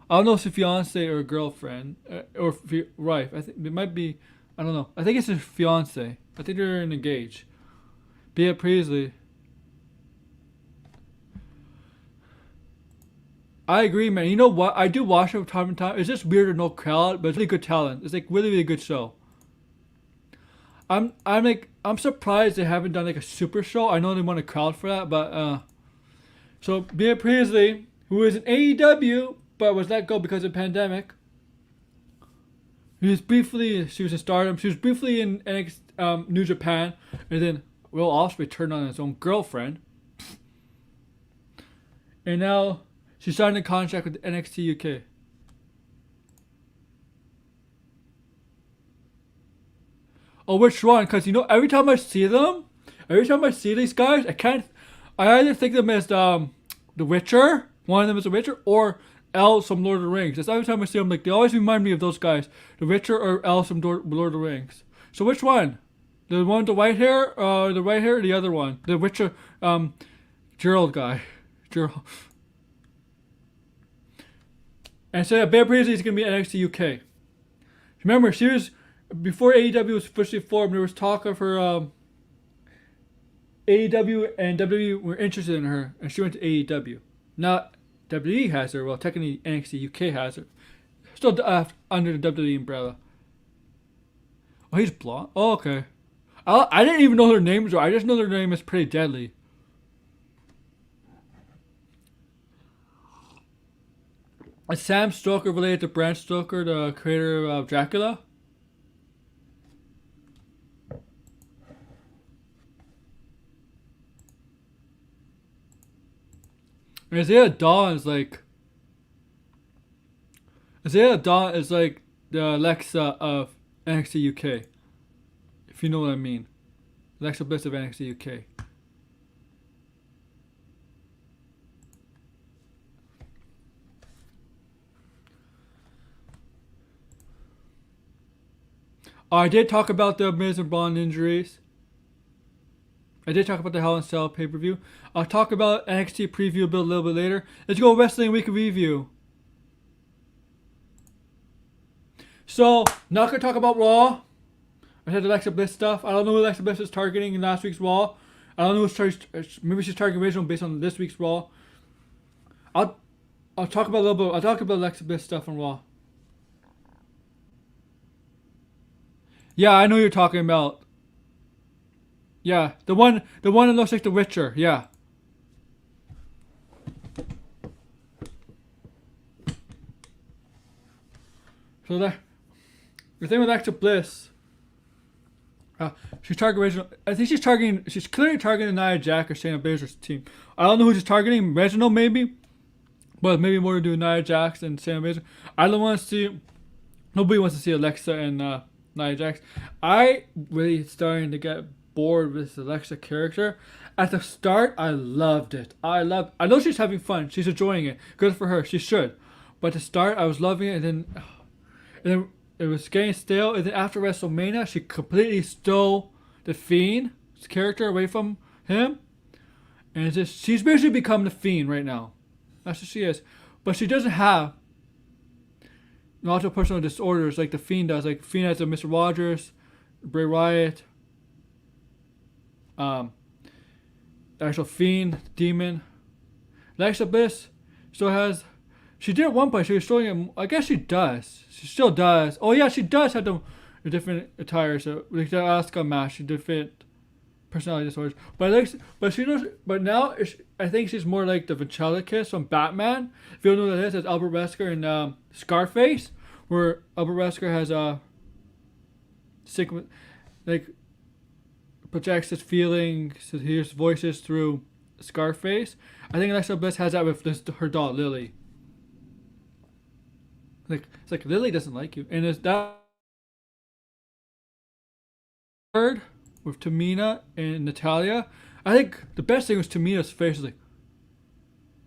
I don't know if it's a fiance or a girlfriend or wife. I think it might be. I don't know. I think it's a fiance. I think they're engaged. Bea Priestley. I agree, man. You know what? I do watch it from time to time. It's just weird with no crowd, but it's really good talent. It's like really good show. I'm surprised they haven't done like a super show. I know they want a crowd for that, but so Bea Priestley, who is in AEW but was let go because of the pandemic. She was in Stardom. She was briefly in NXT, New Japan, and then Will Ospreay turned on his own girlfriend, and now she signed a contract with NXT UK. Oh, which one? Because every time I see these guys, I either think of them as The Witcher. One of them is The Witcher, or elves from Lord of the Rings. That's every time I see them. Like they always remind me of those guys, The Witcher or elves from Lord of the Rings. So which one? The one with the white hair, or the other one? The Witcher, Gerald guy, Gerald. And so Bea Priestley is gonna be NXT UK. Remember, she was before AEW was officially formed. There was talk of her. AEW and WWE were interested in her, and she went to AEW. Now WWE has her. Well, technically NXT UK has her. Still under the WWE umbrella. Oh, he's blonde. Oh, okay. I didn't even know their names were. I just know their name is Pretty Deadly. Is Sam Stoker related to Bram Stoker, the creator of Dracula? Isaiah Dawn is like Isaiah Dawn is like the Alexa of NXT UK, if you know what I mean. Alexa Bliss of NXT UK. I did talk about the Miz and Braun injuries. I did talk about the Hell in a Cell pay-per-view. I'll talk about NXT preview build a little bit later. Let's go Wrestling Week review. So, not going to talk about Raw. I had Alexa Bliss stuff. I don't know who Alexa Bliss is targeting in last week's Raw. I don't know who's maybe she's targeting original based on this week's Raw. I'll talk about a little bit. I'll talk about Alexa Bliss stuff on Raw. Yeah, I know who you're talking about. Yeah, the one that looks like the Witcher. Yeah. So the thing with Alexa Bliss, she's targeting Reginald. I think she's clearly targeting Nia Jax or Shayna Baszler's team. I don't know who she's targeting. Reginald maybe, but maybe more to do with Nia Jax and Shayna Baszler. I don't want to see. Nobody wants to see Alexa and Nia Jax. I really starting to get bored with the Alexa character. At the start, I loved it. I know she's having fun. She's enjoying it. Good for her. She should. But at the start, I was loving it, and then it was getting stale. And then after WrestleMania, she completely stole the Fiend's character away from him. And it's just, she's basically become the Fiend right now. That's what she is. But she doesn't have multiple personal disorders like the Fiend does. Like Fiend has a Mr. Rogers, Bray Wyatt, actual Fiend, Demon. Alexa Bliss still has. She did at one point. She was showing him. I guess she does. She still does. Oh yeah, she does have the different attire. So like the Asuka match, she did fit personality disorders. But she knows. But now I think she's more like the ventriloquist from Batman. If you don't know what that is, it's Albert Wesker and Scarface, where Albert Wesker has a like projects his feelings, he hears voices through Scarface. I think Alexa Bliss has that with her doll Lily. Like it's like Lily doesn't like you, and it's that word with Tamina and Natalia. I think the best thing was Tamina's face. Like,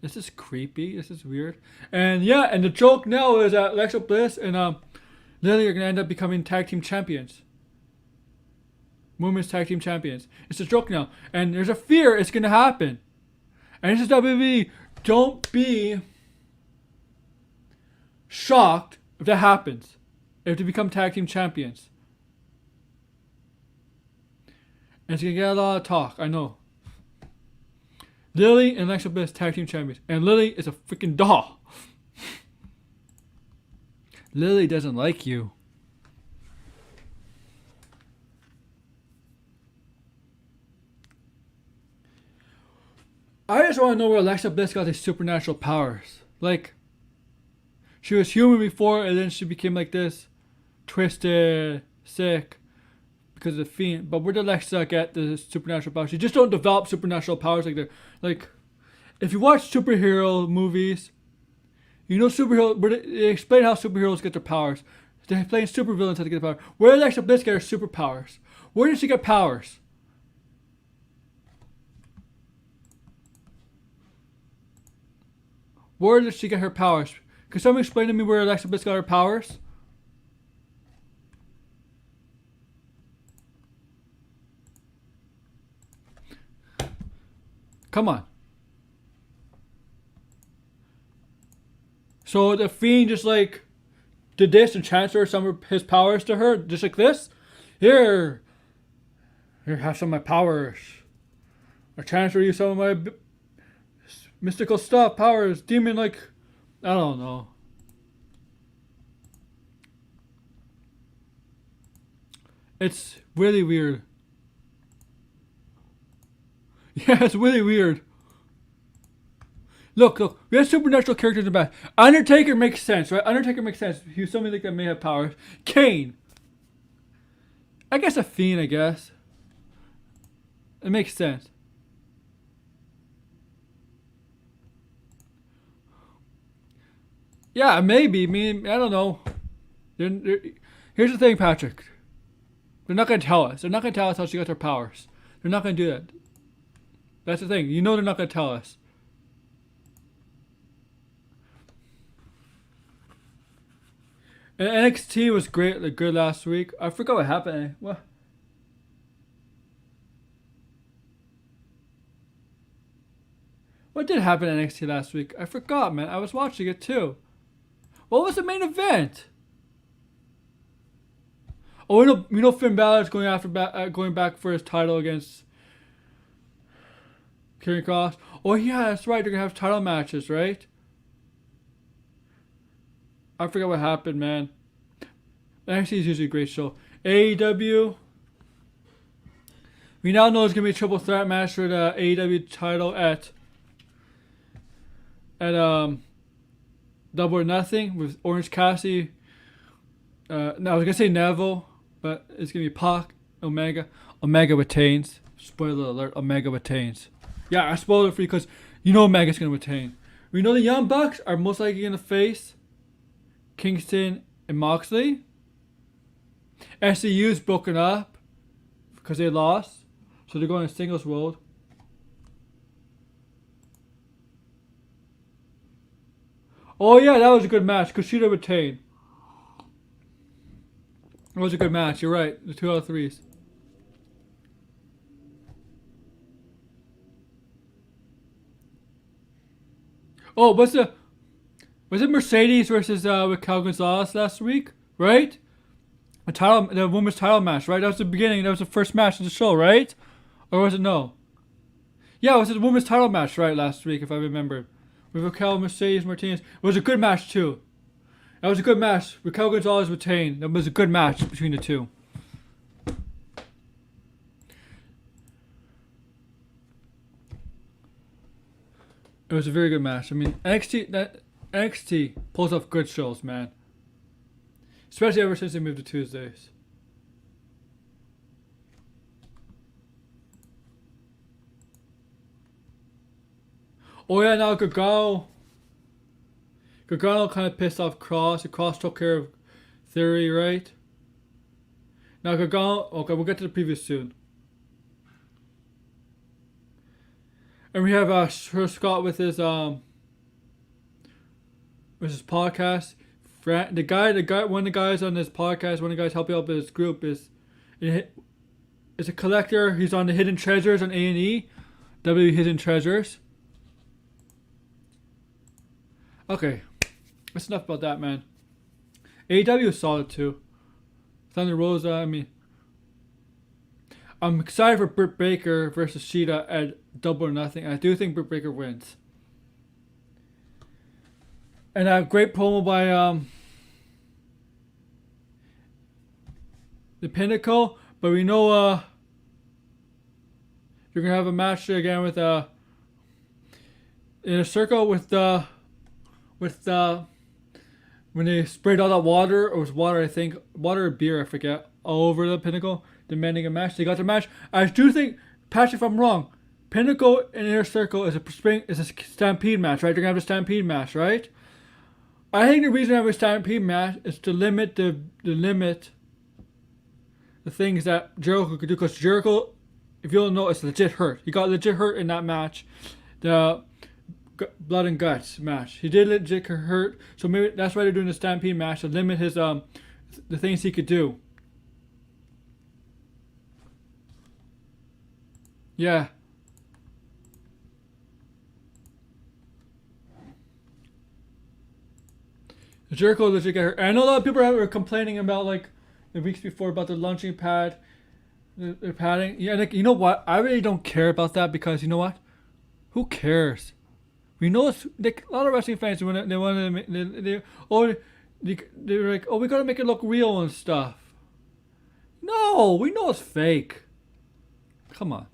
this is creepy. This is weird. And yeah, and the joke now is that Alexa Bliss and Lily are gonna end up becoming tag team champions. Women's tag team champions. It's a joke now, and there's a fear it's gonna happen. And this is WWE. Don't be shocked if that happens. If they become tag team champions. And it's gonna get a lot of talk, I know. Lily and Alexa Bliss tag team champions. And Lily is a freaking doll. Lily doesn't like you. I just want to know where Alexa Bliss got these supernatural powers. Like, she was human before, and then she became like this, twisted, sick, because of the Fiend. But where did Alexa get the supernatural powers? She just don't develop supernatural powers like they're like. If you watch superhero movies, you know they explain how superheroes get their powers. They explain supervillains how to get their power. Where did Alexa Bliss get her superpowers? Where did she get powers? Where did she get her powers? Can someone explain to me where Alexa Bliss got her powers? Come on. So the Fiend just like did this and transferred some of his powers to her, just like this? Here, have some of my powers. I transfer you some of my mystical stuff, powers, demon, like, I don't know. It's really weird. Yeah, it's really weird. Look, we have supernatural characters in the back. Undertaker makes sense, right? Undertaker makes sense. He's somebody like that may have powers. Kane. I guess a Fiend, I guess. It makes sense. Yeah, maybe. I mean, I don't know. Here's the thing, Patrick. They're not going to tell us. They're not going to tell us how she got her powers. They're not going to do that. That's the thing. You know they're not going to tell us. And NXT was great, like, good last week. I forgot what happened. What? What did happen in NXT last week? I forgot, man. I was watching it too. What was the main event? Oh, you know Finn Balor's going back for his title against Karrion Kross. Oh yeah, that's right. They're gonna have title matches, right? I forgot what happened, man. NXT is usually a great show. AEW. We now know it's gonna be a triple threat match for the AEW title at Double or Nothing with Orange Cassidy. No, I was gonna say Neville, but it's gonna be Pac, Omega. Omega retains. Spoiler alert: Omega retains. Yeah, I spoiled it for you because you know Omega's gonna retain. We know the Young Bucks are most likely gonna face Kingston and Moxley. SCU's broken up because they lost, so they're going to singles world. Oh yeah, that was a good match. Kushida retained. It was a good match. You're right. The 2 out of 3s. Oh, was it Mercedes versus Raquel Gonzalez last week? Right? The women's title match, right? That was the beginning. That was the first match of the show, right? Or was it no? Yeah, it was the women's title match, right? Last week, if I remember, with Raquel, Mercedes, Martinez. It was a good match too. That was a good match. Raquel Gonzalez retained. That was a good match between the two. It was a very good match. I mean, NXT pulls off good shows, man. Especially ever since they moved to Tuesdays. Oh yeah, now Gargano kind of pissed off Cross. The Cross took care of Theory, right? Now Gargano. Okay, we'll get to the preview soon. And we have Sir Scott with his podcast. The guy, one of the guys on this podcast, one of the guys helping out with his group is a collector. He's on the Hidden Treasures on A&E, W Hidden Treasures. Okay, that's enough about that, man. AEW is solid too. Thunder Rosa. I mean, I'm excited for Britt Baker versus Shida at Double or Nothing. I do think Britt Baker wins. And a great promo by the Pinnacle, but we know you're gonna have a match again with in a circle with when they sprayed all that water, or it was water, I think, water or beer, I forget, all over the Pinnacle, demanding a match. They got the match. I do think, Patrick, if I'm wrong, Pinnacle in Inner Circle is a Stampede match, right? They're gonna have a Stampede match, right? I think the reason I have a Stampede match is to limit the things that Jericho could do, because Jericho, if you don't know, it's legit hurt. He got legit hurt in that match, the Blood and Guts match. He did legit hurt, so maybe that's why they're doing the Stampede match, to limit his the things he could do. Yeah. Jericho legit get hurt. I know a lot of people were complaining about, like, the weeks before, about the launching pad, the padding. Yeah, like, you know what? I really don't care about that, because you know what? Who cares? We know it's like a lot of wrestling fans they're like, oh, we gotta make it look real and stuff. No, we know it's fake. Come on.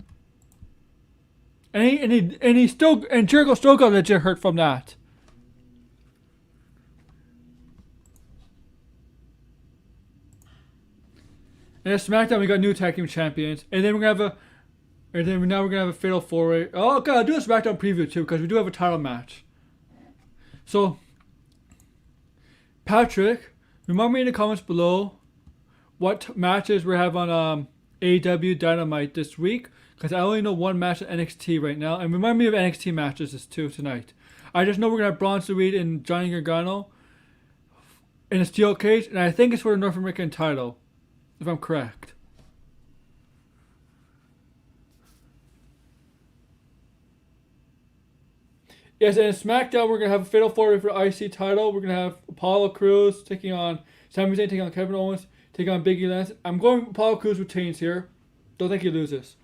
And Jericho still got legit hurt from that. And at SmackDown we got new tag team champions, and then we're gonna have a fatal 4-way. Oh god, do a SmackDown preview too, because we do have a title match. So Patrick, remind me in the comments below what matches we have on AEW Dynamite this week, because I only know one match at NXT right now, and remind me of NXT matches too tonight. I just know we're gonna have Braun Strowman and Johnny Gargano in a steel cage, and I think it's for the North American title, if I'm correct. Yes, and in SmackDown we're gonna have a Fatal 4-Way for the IC title. We're gonna have Apollo Crews taking on Sami Zayn, taking on Kevin Owens, taking on Big E Lance. I'm going Apollo Crews retains here. Don't think he loses.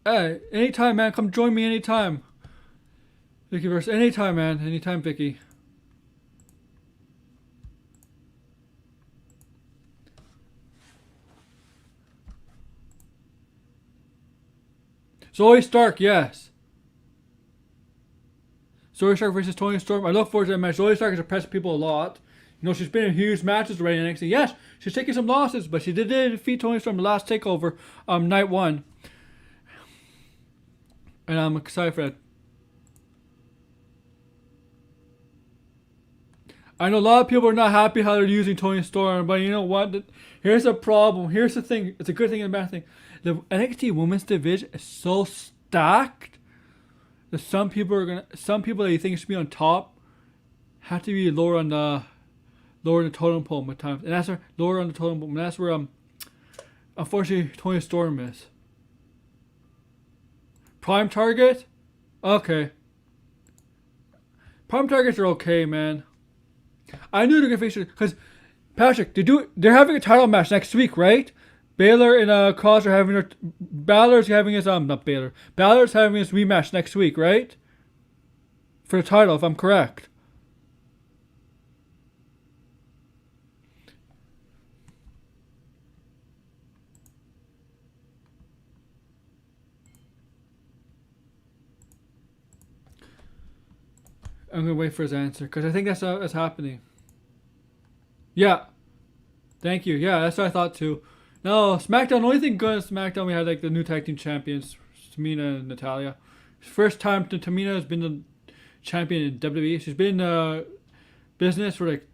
Hey, anytime, man. Come join me anytime. Vicky versus anytime, man. Anytime, Vicky. Zoe Stark, yes. Zoe Stark versus Toni Storm. I look forward to that match. Zoe Stark has impressed people a lot. You know, she's been in huge matches already in NXT. Yes, she's taking some losses, but she did defeat Toni Storm the last takeover, night 1. And I'm excited for that. I know a lot of people are not happy how they're using Toni Storm, but you know what? Here's the problem. Here's the thing. It's a good thing and a bad thing. The NXT Women's Division is so stacked that some people that you think should be on top have to be lower in the totem pole at times, and that's where lower on the totem pole. And that's where unfortunately Toni Storm is. Prime Target, okay. Prime Targets are okay, man. I knew they're gonna face it because Patrick, they're having a title match next week, right? Baylor and Cross are having their Balor's having his not Baylor. Balor's having his rematch next week, right? For the title, if I'm correct. I'm gonna wait for his answer because I think that's happening. Yeah. Thank you. Yeah, that's what I thought too. No, SmackDown. The only thing good at SmackDown, we had like the new tag team champions, Tamina and Natalia. First time Tamina has been the champion in WWE. She's been in business for like,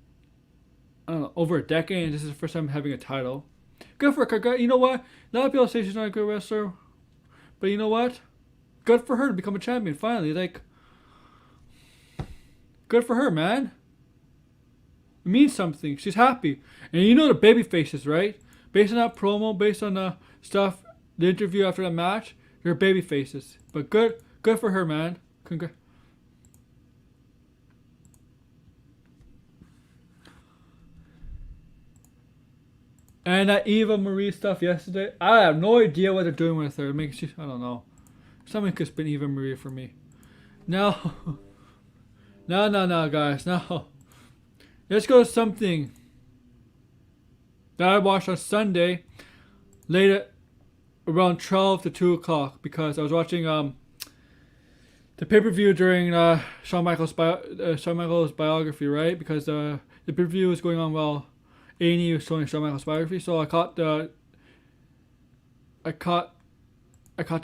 I don't know, over a decade, and this is the first time having a title. Good for her. You know what? A lot of people say she's not a good wrestler, but you know what? Good for her to become a champion finally. Like, good for her, man. It means something. She's happy, and you know the baby faces, right? Based on that promo, based on the stuff, the interview after the match, they're baby faces. But good for her, man. Congrats. And that Eva Marie stuff yesterday, I have no idea what they're doing with her. It makes you, I don't know. Something could spin Eva Marie for me. No, no, guys, no. Let's go to something that I watched on Sunday, late at around 12 to 2 o'clock, because I was watching the pay-per-view during Shawn Michaels' biography, right? Because the pay-per-view was going on while A&E was showing Shawn Michaels' biography, so I caught the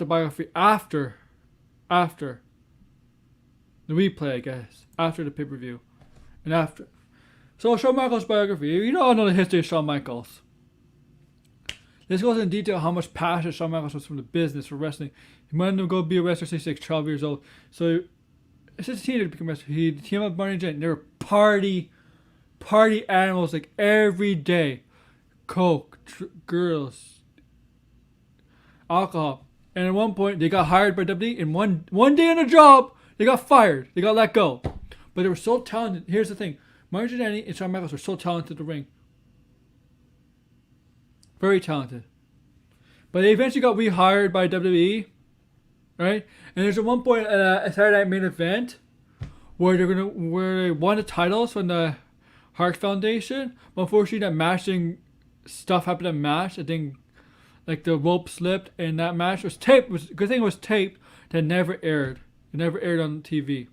biography after the replay, I guess, after the pay-per-view, and after. So Shawn Michaels' biography, you know, I know the history of Shawn Michaels. This goes in detail how much passion Shawn Michaels was from the business, for wrestling. He wanted to go be a wrestler since he was 12 years old. So, since he teenager to become a wrestler, he teamed up with Barney and Jen. They were party animals, like every day. Coke, girls, alcohol. And at one point, they got hired by WWE. And one day on the job, they got fired. They got let go. But they were so talented. Here's the thing. Mark Jannetty and Shawn Michaels were so talented in the ring. Very talented. But they eventually got rehired by WWE, right? And there's at one point a Saturday Night Main Event where they won the titles from the Hart Foundation. But unfortunately, that matching stuff happened in the match. I think like the rope slipped, and that match was taped. Good thing it was taped. That never aired. It never aired on TV.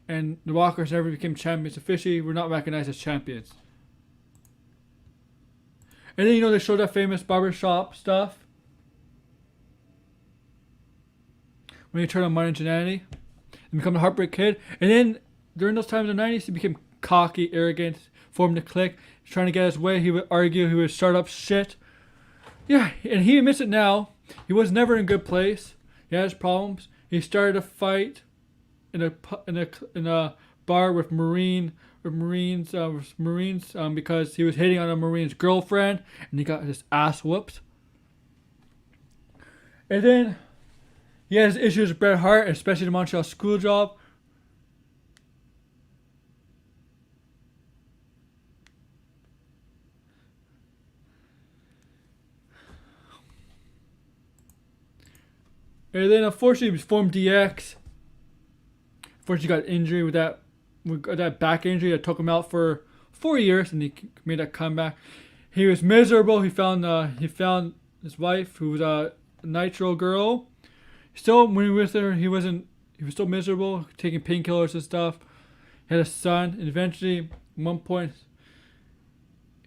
And the Walkers never became champions officially. Were not recognized as champions. And then, you know, they showed that famous barbershop stuff. When you turn on Martin Jannetty. and become the Heartbreak Kid. And then during those times in the 90s, he became cocky, arrogant, formed a clique, trying to get his way. He would argue, he would start up shit. Yeah, and he admits it now. He was never in a good place. He had his problems. He started a fight in a bar with Marines because he was hitting on a Marine's girlfriend, and he got his ass whooped. And then he has issues with Bret Hart, especially the Montreal school job. And then unfortunately he formed DX. Unfortunately he got injury with that back injury that took him out for 4 years, and he made that comeback. He was miserable. He found his wife, who was a Nitro girl. Still, when he was with her, he was still miserable, taking painkillers and stuff. He had a son, and eventually, at one point,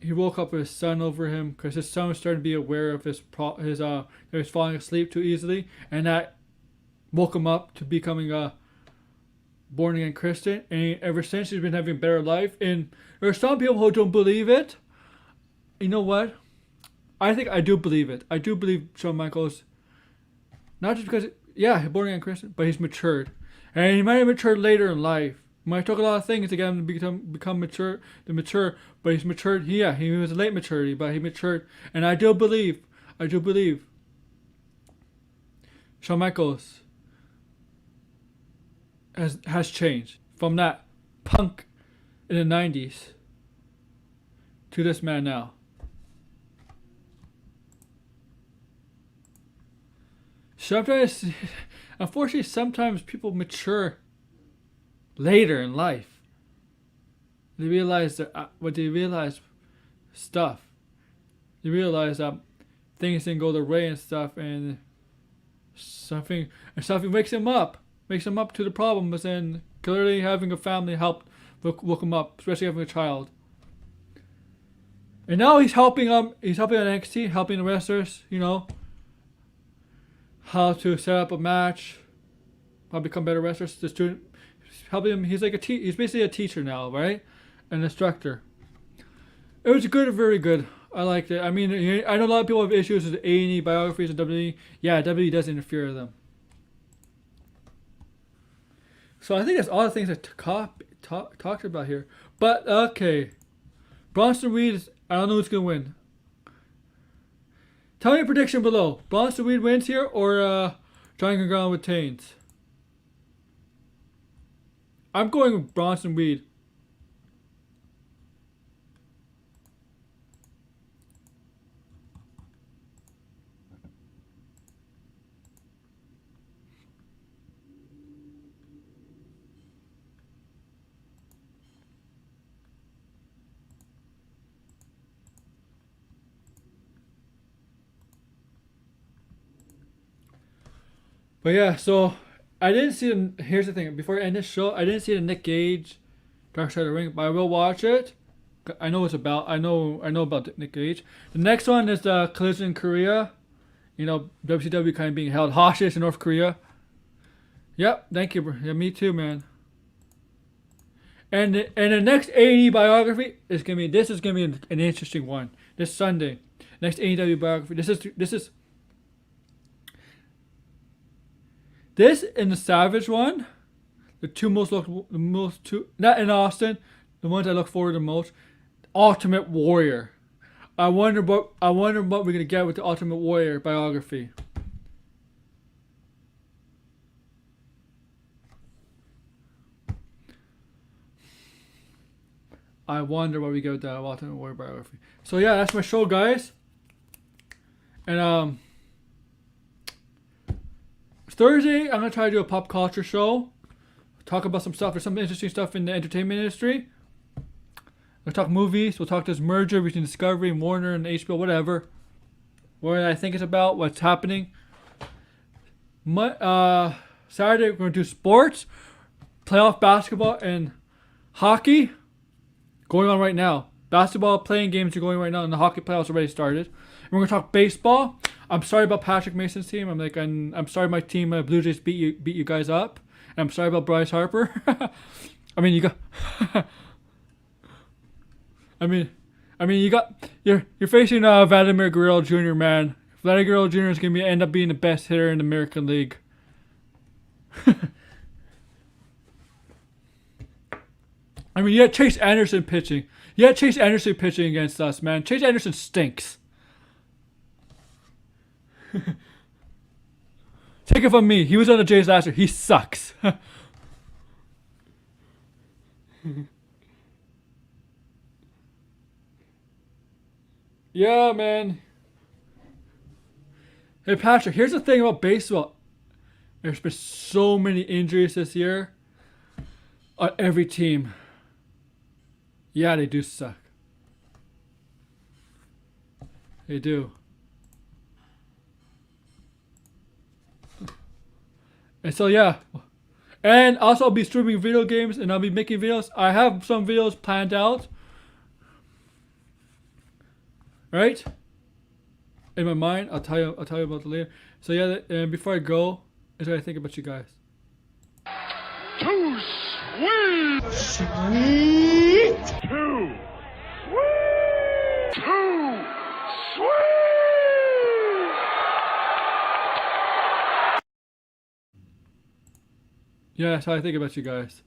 he woke up with his son over him because his son was starting to be aware of that he was falling asleep too easily, and that woke him up to becoming a born again Christian. And ever since, he's been having a better life. And there are some people who don't believe it. You know what? I think I do believe it. I do believe Shawn Michaels, not just because, he's born again Christian, but he's matured. And he might have matured later in life. It might have took a lot of things to get him to become mature, but he's matured. He was a late maturity, but he matured. And I do believe Shawn Michaels has changed from that punk in the 90s to this man now. Unfortunately, sometimes people mature later in life. They realize stuff. They realize that things didn't go their way and stuff, and something wakes him up to the problems, and clearly having a family helped woke him up, especially having a child. And now he's helping on NXT, helping the wrestlers, how to set up a match, how to become better wrestlers. The student helping him. He's he's basically a teacher now, right? An instructor. It was good, very good. I liked it. I mean, I know a lot of people have issues with A&E biographies and WWE. Yeah, WWE does interfere with them. So I think that's all the things I talked about here. But okay, Bronson Reed. I don't know who's gonna win. Tell me a prediction below. Bronson Reed wins here, or Johnny Gargano retains? I'm going with Bronson Reed. But yeah, so I didn't see the. Here's the thing. Before I end this show, I didn't see the Nick Gage Dark Side of the Ring, but I will watch it. I know it's about. I know about Nick Gage. The next one is the Collision in Korea. WCW kind of being held hostage in North Korea. Yep, thank you, bro. Yeah, me too, man. And the next A&E biography is gonna be. This is gonna be an interesting one. This Sunday, next AEW biography. This and the Savage one, not in Austin, the ones I look forward to most. Ultimate Warrior. I wonder what we're gonna get with the Ultimate Warrior biography. I wonder what we get with that Ultimate Warrior biography. So yeah, that's my show, guys. And Thursday, I'm going to try to do a pop culture show. Talk about some stuff. There's some interesting stuff in the entertainment industry. We'll talk movies. We'll talk this merger between Discovery and Warner and HBO, whatever. What I think it's about, what's happening. Saturday, we're going to do sports. Playoff basketball and hockey. Going on right now. Basketball playing games are going right now, and the hockey playoffs already started. And we're going to talk baseball. I'm sorry about Patrick Mason's team. I'm sorry my team Blue Jays beat you guys up. I'm sorry about Bryce Harper. I mean, you got. I mean, you got you're facing Vladimir Guerrero Jr. Man. Vladimir Guerrero Jr. is gonna end up being the best hitter in the American League. I mean, you had Chase Anderson pitching. You had Chase Anderson pitching against us, man. Chase Anderson stinks. Take it from me. He was on the Jays last year. He sucks. Yeah, man. Hey, Patrick, here's the thing about baseball. There's been so many injuries this year on every team. Yeah, they do suck. They do. And so, yeah. And also, I'll be streaming video games and I'll be making videos. I have some videos planned out. Right? In my mind, I'll tell you about it later. So yeah, and before I go, is what I think about you guys. Too sweet! Sweet! Too sweet! Too sweet! Yeah, that's how I think about you guys.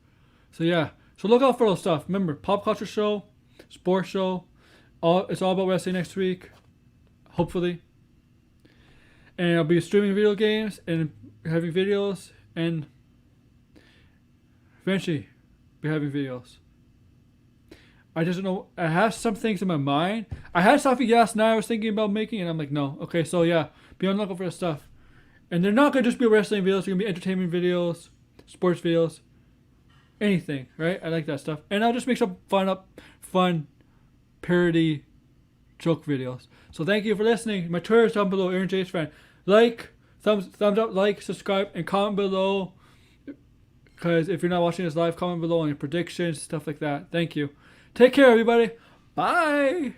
So yeah, so look out for those stuff. Remember, pop culture show, sports show. It's all about wrestling next week, hopefully. And I'll be streaming video games and having videos, and eventually be having videos. I just don't know. I have some things in my mind. I had something last night I was thinking about making, and I'm like, no. Okay, so yeah, be on the lookout for the stuff. And they're not gonna just be wrestling videos. They're gonna be entertainment videos, sports videos, anything. Right? I like that stuff. And I'll just make some fun parody joke videos. So thank you for listening. My Twitter is down below, Aaron J's fan. Like, thumbs up, like, subscribe, and comment below. Because if you're not watching this live, comment below on your predictions, stuff like that. Thank you. Take care, everybody. Bye.